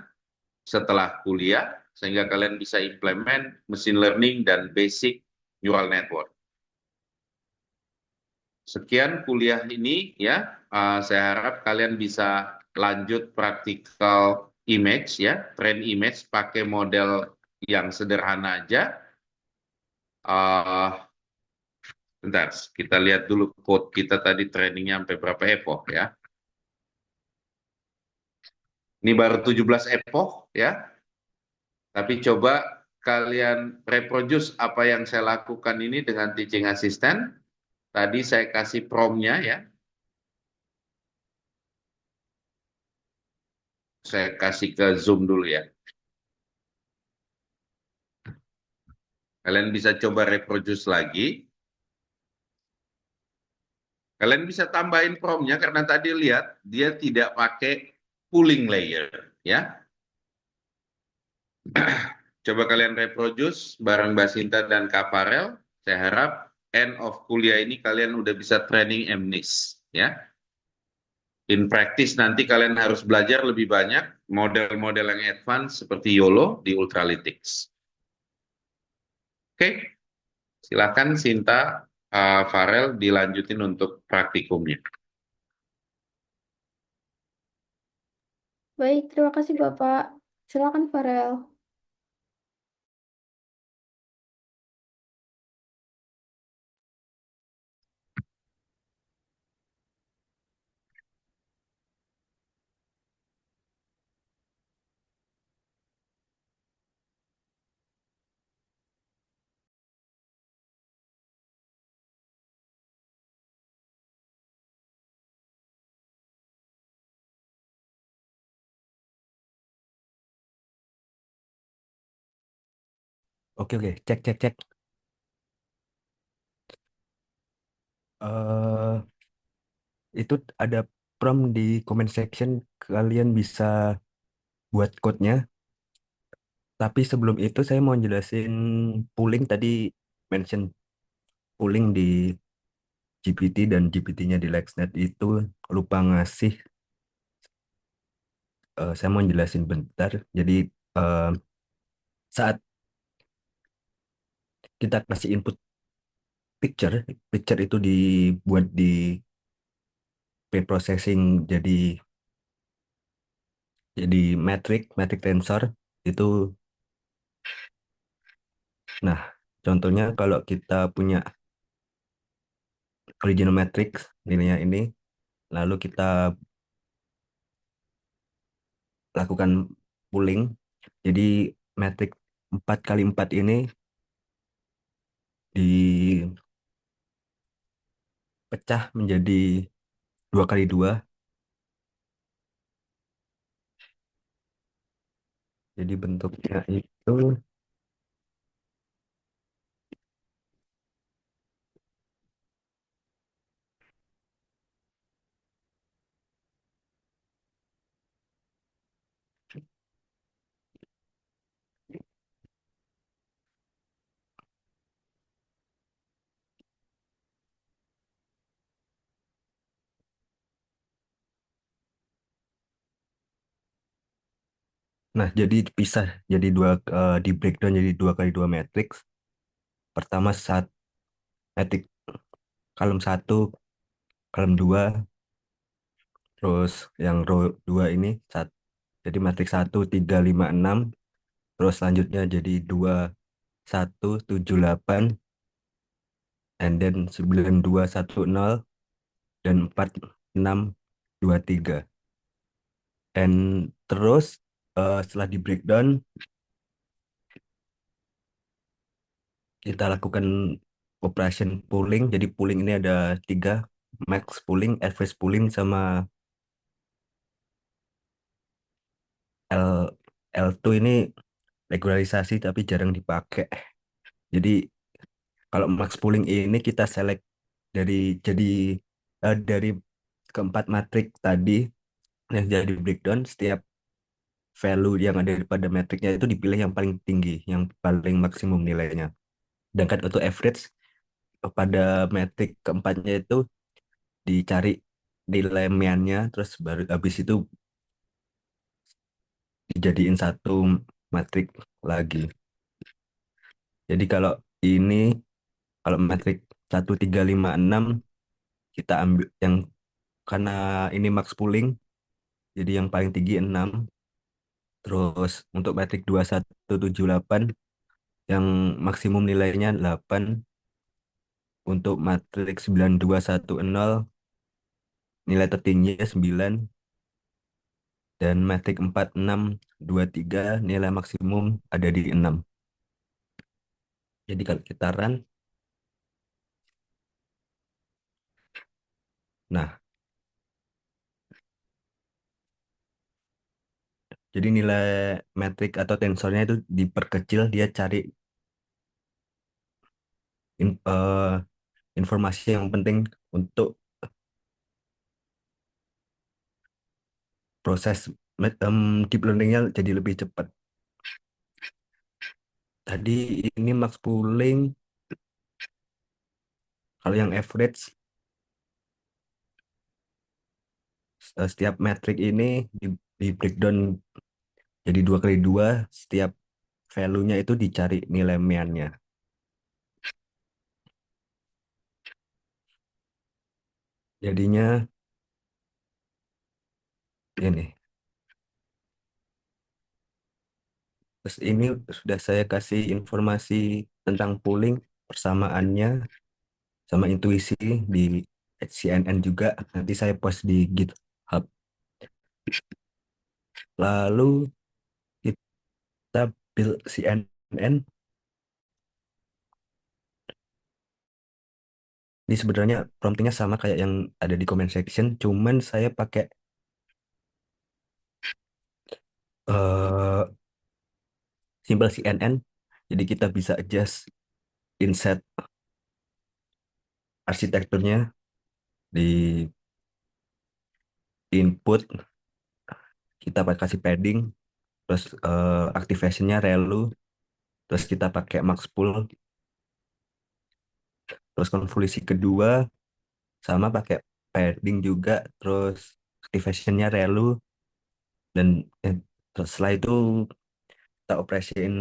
setelah kuliah, sehingga kalian bisa implement machine learning dan basic neural network. Sekian kuliah ini ya, saya harap kalian bisa lanjut praktikal image ya, train image pakai model yang sederhana aja. Bentar, kita lihat dulu code kita tadi trainingnya sampai berapa epoch ya. Ini baru 17 epoch ya, tapi coba kalian reproduce apa yang saya lakukan ini dengan teaching assistant. Tadi saya kasih prompt-nya ya. Saya kasih ke Zoom dulu ya. Kalian bisa coba reproduce lagi. Kalian bisa tambahin prompt-nya karena tadi lihat dia tidak pakai pooling layer ya. Coba kalian reproduce bareng Mbak Sinta dan Kak Farel. Saya harap end of kuliah ini kalian udah bisa training MNIST ya. In practice nanti kalian harus belajar lebih banyak model-model yang advance seperti YOLO di Ultralytics. Oke, silakan Sinta, Farel dilanjutin untuk praktikumnya. Baik, terima kasih Bapak. Silakan Farel. Oke, oke, cek, cek, cek. eh itu ada prompt di comment section. Kalian bisa buat code-nya. Tapi sebelum itu saya mau jelasin pooling tadi mention pooling di GPT dan GPT-nya di LexNet itu lupa ngasih. Saya mau jelasin bentar. Jadi eh, saat kita kasih input picture, picture itu dibuat di pre-processing jadi metric tensor itu. Nah, contohnya kalau kita punya original matrix nilainya ini, lalu kita lakukan pooling. Jadi matrix 4 kali 4 ini dipecah menjadi 2 kali 2. Jadi bentuknya itu, nah jadi dipisah jadi di breakdown jadi 2 kali 2 matrix. Pertama saat matrix kolom satu, kolom 2, terus yang row 2 ini jadi matrix 1 3 5 6, terus selanjutnya jadi 2 1 7 8, and then 9 2 1 0, dan 4 6 2 3. And terus setelah di breakdown kita lakukan operation pooling. Jadi pooling ini ada tiga: max pooling, average pooling, sama L L2 ini regularisasi tapi jarang dipakai. Jadi kalau max pooling ini kita select dari jadi dari keempat matrik tadi yang jadi breakdown. Setiap value yang ada pada matriknya itu dipilih yang paling tinggi, yang paling maksimum nilainya. Sedangkan untuk average pada metrik keempatnya itu dicari nilai meannya, terus baru habis itu dijadiin satu matrik lagi. Jadi ini kalau matrik 1 3 5 6 kita ambil yang, karena ini max pooling jadi yang paling tinggi 6. Terus untuk matrik 2 1 7 8 yang maksimum nilainya 8. Untuk matrik 9 2 1 0 nilai tertingginya 9. Dan matrik 4 6 2 3 nilai maksimum ada di 6. Jadi kalau kita run, nah, jadi nilai metrik atau tensornya itu diperkecil, dia cari in- eh, informasi yang penting untuk proses deep learning-nya jadi lebih cepat. Tadi ini max pooling, kalau yang average setiap metrik ini di breakdown jadi 2 kali 2. Setiap value-nya itu dicari nilai mean-nya. Jadinya ini. Terus ini sudah saya kasih informasi tentang pooling, persamaannya, sama intuisi di CNN juga. Nanti saya post di GitHub. Lalu kita build CNN. Ini sebenarnya promptingnya sama kayak yang ada di comment section, cuman saya pakai eh simple CNN Jadi kita bisa adjust inset arsitekturnya di input, kita kasih padding, terus activationnya relu, terus kita pakai max pull, terus konvolusi kedua sama pakai padding juga, terus activationnya relu, dan terus setelah itu kita operasiin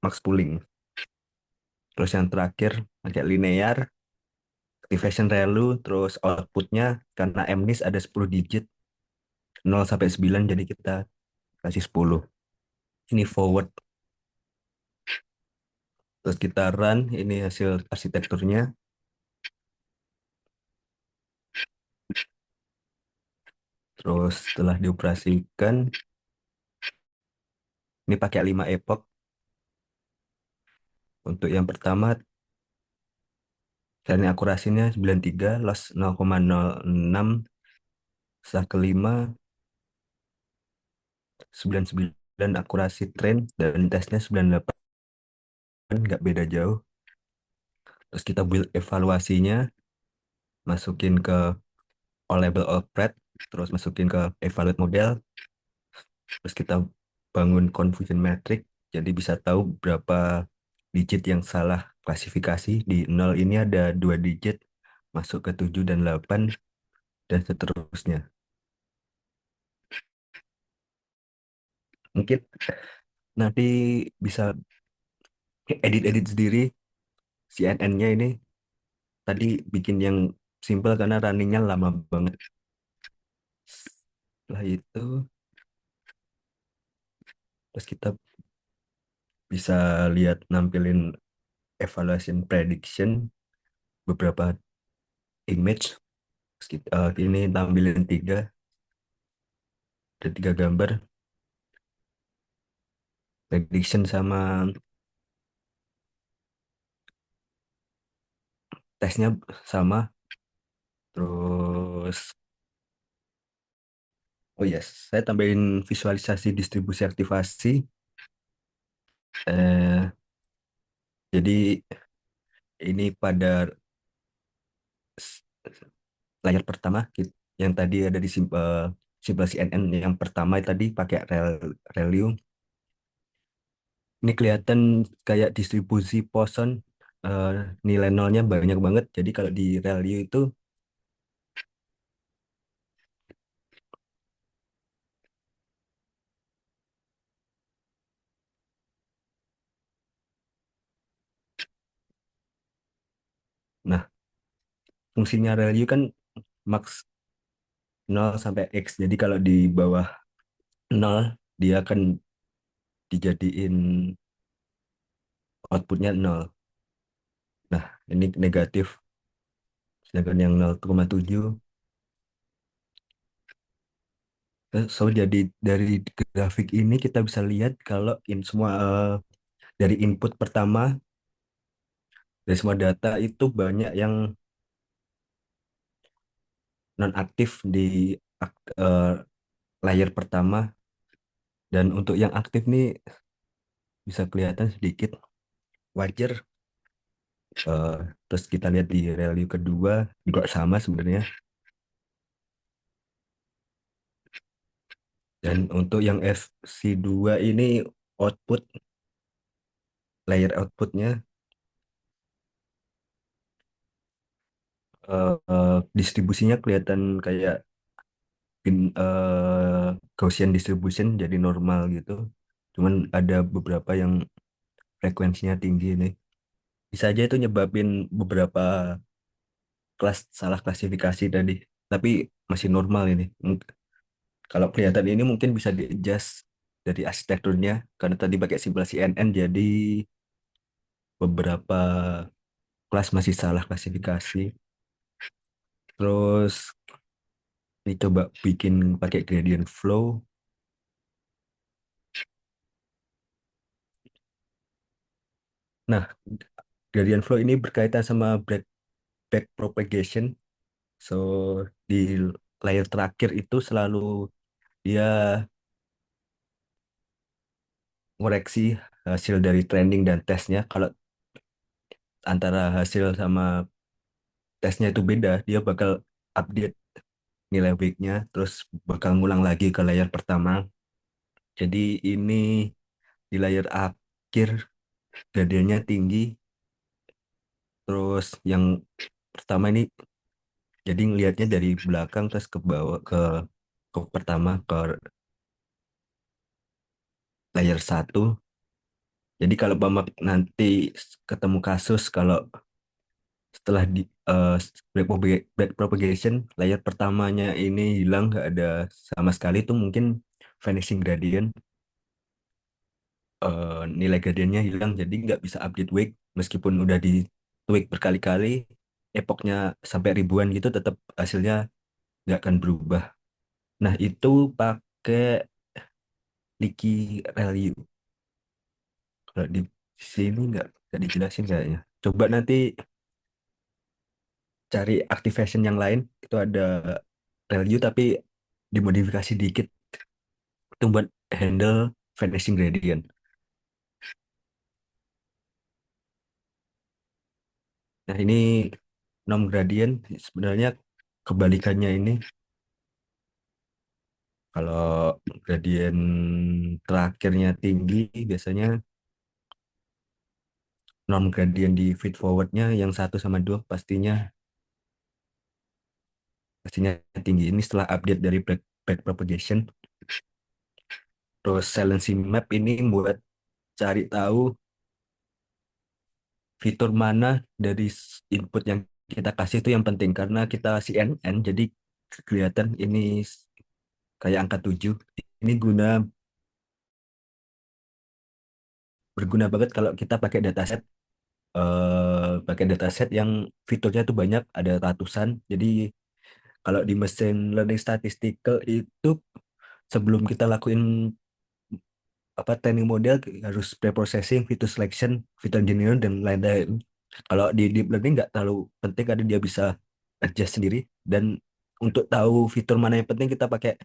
max pulling. Terus yang terakhir pakai linear, activation relu, terus outputnya karena MNIST ada 10 digit, 0 sampai 9, jadi kita kasih 10. Ini forward. Terus kita run, ini hasil arsitekturnya. Terus setelah dioperasikan, ini pakai 5 epoch. Untuk yang pertama, karena akurasinya 93, loss 0,06. Setelah kelima, 99 akurasi trend, dan tesnya 98, nggak beda jauh. Terus kita build evaluasinya, masukin ke all label all pred, terus masukin ke evaluate model, terus kita bangun confusion metric, jadi bisa tahu berapa digit yang salah klasifikasi. Di 0 ini ada 2 digit, masuk ke 7 dan 8, dan seterusnya. Mungkin nanti bisa edit-edit sendiri CNN-nya ini. Tadi bikin yang simple karena runningnya lama banget. Setelah itu, terus kita bisa lihat nampilin evaluation prediction beberapa image. Ini tampilin ada tiga gambar prediction sama tesnya sama. Terus oh yes, saya tambahin visualisasi distribusi aktivasi. eh, jadi ini pada s- layar pertama yang tadi ada di simpel CNN yang pertama tadi pakai Relium. Ini kelihatan kayak distribusi Poisson, eh, nilai nolnya banyak banget. Jadi kalau di Relium itu, nah fungsinya Relium kan max 0 sampai X. Jadi kalau di bawah 0, dia akan dijadiin outputnya 0. Nah, ini negatif. Sedangkan yang 0,7. So, jadi dari grafik ini kita bisa lihat kalau semua dari input pertama, dari semua data itu banyak yang non-aktif di eh, layer pertama. Dan untuk yang aktif nih bisa kelihatan sedikit wajar. Eh, Terus kita lihat di value kedua juga sama sebenarnya. Dan untuk yang FC2 ini output, layer outputnya distribusinya kelihatan kayak Gaussian distribution, jadi normal gitu. Cuman ada beberapa yang frekuensinya tinggi nih. Bisa aja itu nyebabin beberapa kelas salah klasifikasi tadi. Tapi masih normal ini. Kalau kelihatan ini mungkin bisa di-adjust dari arsitekturnya. Karena tadi pakai simpel CNN, jadi beberapa kelas masih salah klasifikasi. Terus ini coba bikin pakai gradient flow. Nah, gradient flow ini berkaitan sama back propagation. So, di layer terakhir itu selalu dia ngoreksi hasil dari training dan tesnya. Kalau antara hasil sama tesnya itu beda, dia bakal update nilai weeknya, terus bakal ngulang lagi ke layer pertama. Jadi ini di layer akhir gradiennya tinggi, terus yang pertama ini jadi ngelihatnya dari belakang terus ke bawah ke pertama ke layer satu. Jadi kalau Bama nanti ketemu kasus kalau setelah di back propagation layer pertamanya ini hilang nggak ada sama sekali, itu mungkin vanishing gradient, nilai gradiennya hilang jadi nggak bisa update wake meskipun udah di tweak berkali-kali, epochnya sampai ribuan gitu tetap hasilnya nggak akan berubah. Nah itu pakai Liqui Relu. Kalau di sini nggak dijelasin kayaknya. Coba nanti cari activation yang lain, itu ada Relu tapi dimodifikasi dikit itu buat handle vanishing gradient. Nah ini norm gradient sebenarnya kebalikannya ini. Kalau gradient terakhirnya tinggi, biasanya norm gradient di feed forwardnya yang 1 sama 2 pastinya tinggi. Ini setelah update dari back propagation. Terus silency map ini buat cari tahu fitur mana dari input yang kita kasih itu yang penting, karena kita CNN jadi kelihatan ini kayak angka 7. Ini berguna banget kalau kita pakai dataset yang fiturnya tuh banyak, ada ratusan. Jadi kalau di mesin learning statistical itu sebelum kita lakuin apa training model harus pre-processing, feature selection, feature engineering dan lain-lain. Kalau di deep learning nggak terlalu penting karena dia bisa adjust sendiri, dan untuk tahu fitur mana yang penting kita pakai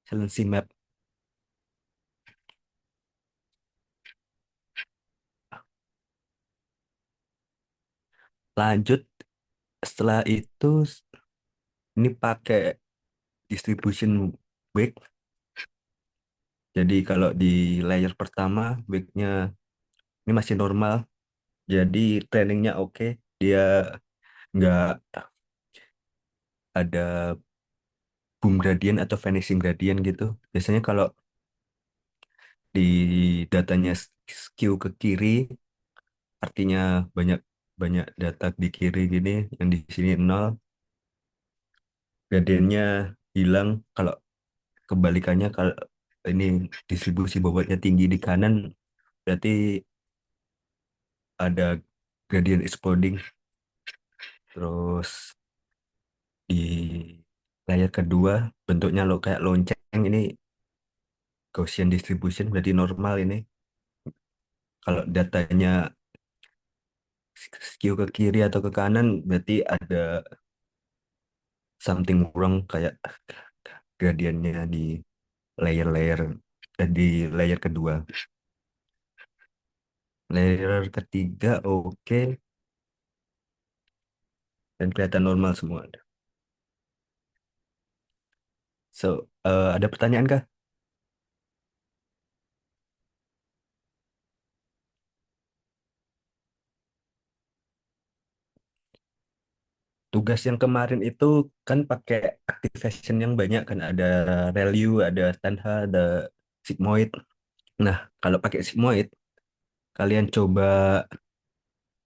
Silency Map. Lanjut setelah itu ini pakai distribution weight. Jadi kalau di layer pertama weight-nya ini masih normal, jadi trainingnya oke, dia nggak ada boom gradient atau vanishing gradient gitu. Biasanya kalau di datanya skew ke kiri, artinya banyak banyak data di kiri gini, yang di sini nol, gradiennya hilang. Kalau kebalikannya, kalau ini distribusi bobotnya tinggi di kanan, berarti ada gradient exploding. Terus di layer kedua bentuknya lo kayak lonceng, ini Gaussian distribution berarti normal ini. Kalau datanya skew ke kiri atau ke kanan berarti ada something wrong, kayak gradiennya di layer-layer di layer kedua. Layer ketiga oke, dan kelihatan normal semua. So, ada pertanyaan kah? Tugas yang kemarin itu kan pakai activation yang banyak kan, ada ReLU, ada Tanha, ada sigmoid. Nah, kalau pakai sigmoid, kalian coba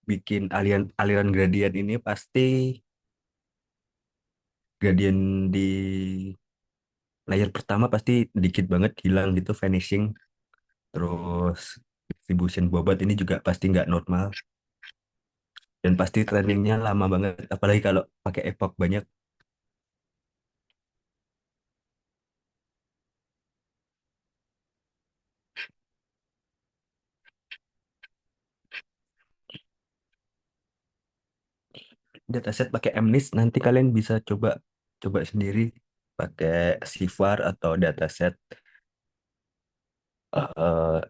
bikin aliran aliran gradien ini, pasti gradien di layer pertama pasti dikit banget hilang gitu, vanishing. Terus distribution bobot ini juga pasti nggak normal. Dan pasti trainingnya lama banget, apalagi kalau pakai epoch banyak. Dataset pakai MNIST, nanti kalian bisa coba coba sendiri pakai CIFAR atau dataset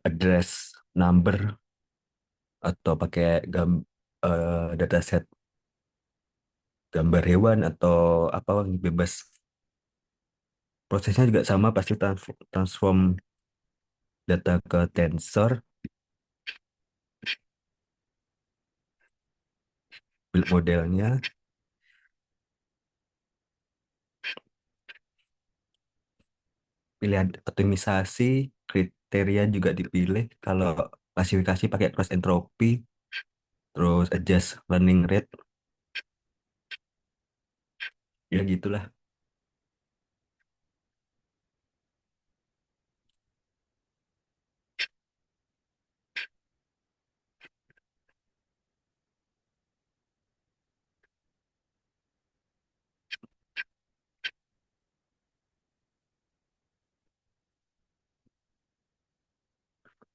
address number atau pakai dataset gambar hewan atau apa bebas. Prosesnya juga sama, pasti transform data ke tensor, build modelnya, pilihan optimisasi, kriteria juga dipilih. Kalau klasifikasi pakai cross entropy, terus adjust learning rate, ya gitulah.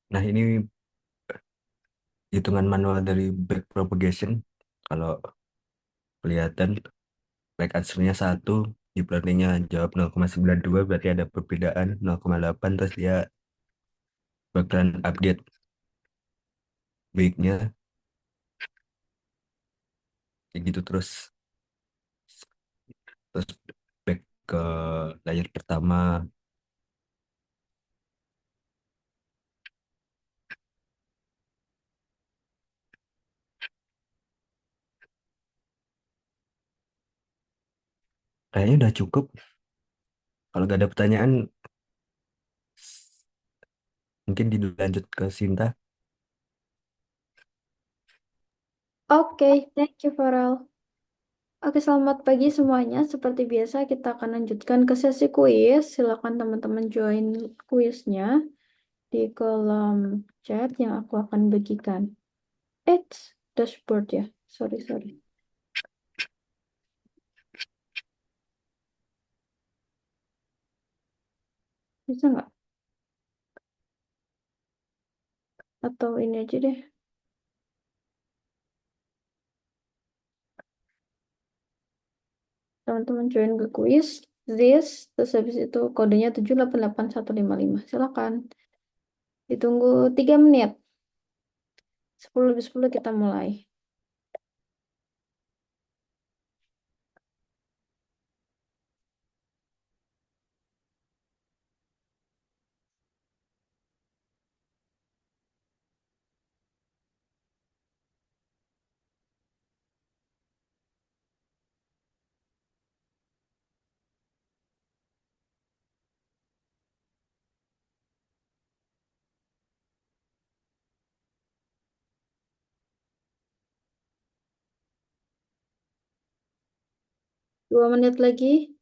Nah, ini hitungan manual dari backpropagation. Kalau kelihatan back answer-nya 1, deep learning-nya jawab 0,92, berarti ada perbedaan 0,8, terus dia bakalan update weight-nya kayak gitu terus. Terus back ke layer pertama. Kayaknya udah cukup. Kalau nggak ada pertanyaan, mungkin dilanjut ke Sinta. Oke, thank you, Farel. Oke, selamat pagi semuanya. Seperti biasa, kita akan lanjutkan ke sesi kuis. Silakan teman-teman join kuisnya di kolom chat yang aku akan bagikan. Dashboard ya. Sorry, sorry. Bisa nggak? Atau ini aja deh. Teman-teman join ke kuis. Terus habis itu kodenya 788155. Silakan. Ditunggu 3 menit. 10 lebih 10 kita mulai. Dua menit lagi.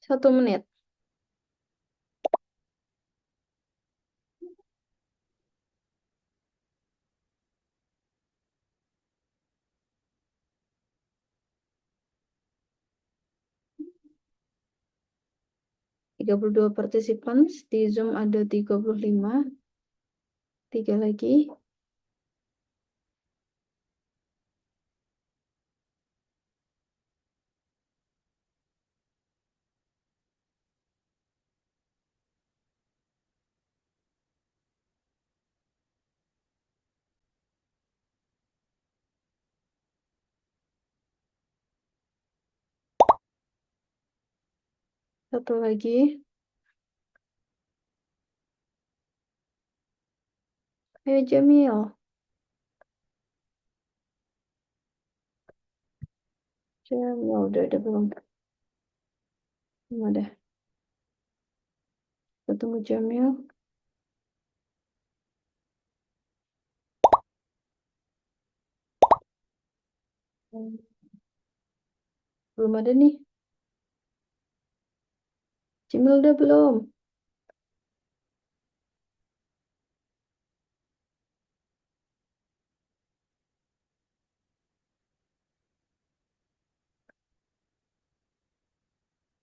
Satu menit. 32 participants. Di Zoom ada 35. 3 lagi. Satu lagi. Ayo Jamil. Jamil udah ada belum? Belum ada. Kita tunggu Jamil. Belum ada nih. Jamil udah belum?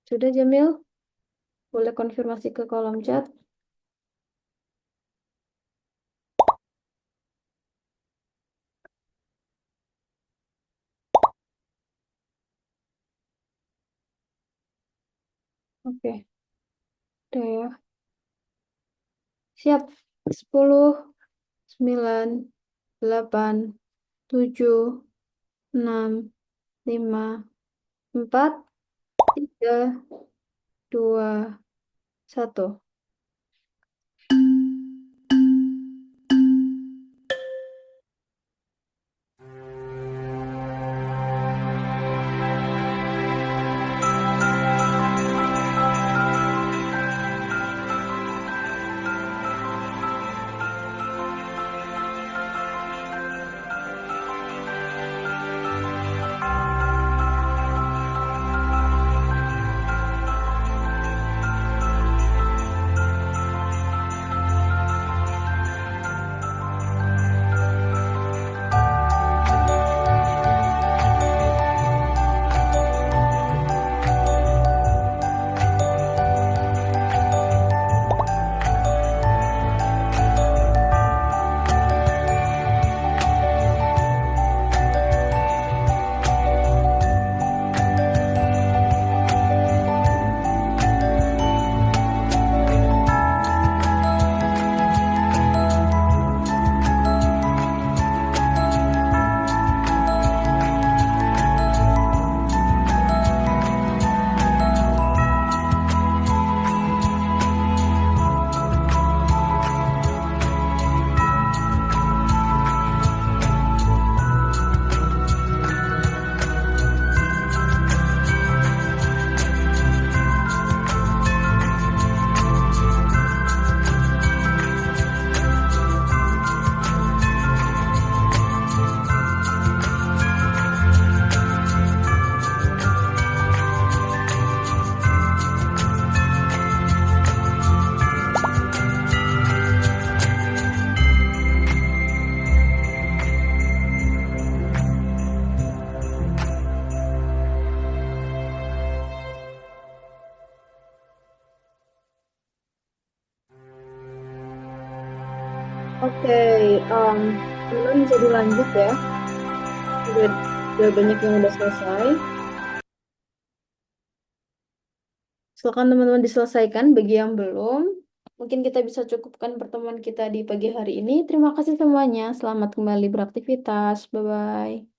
Sudah, Jamil? Boleh konfirmasi ke kolom chat. Oke, udah ya. Siap. 10, 9, 8, 7, 6, 5, 4, 3, 2, 1. Oke, teman-teman bisa dilanjut ya. Udah banyak yang udah selesai. Silakan teman-teman diselesaikan bagi yang belum. Mungkin kita bisa cukupkan pertemuan kita di pagi hari ini. Terima kasih semuanya. Selamat kembali beraktivitas. Bye-bye.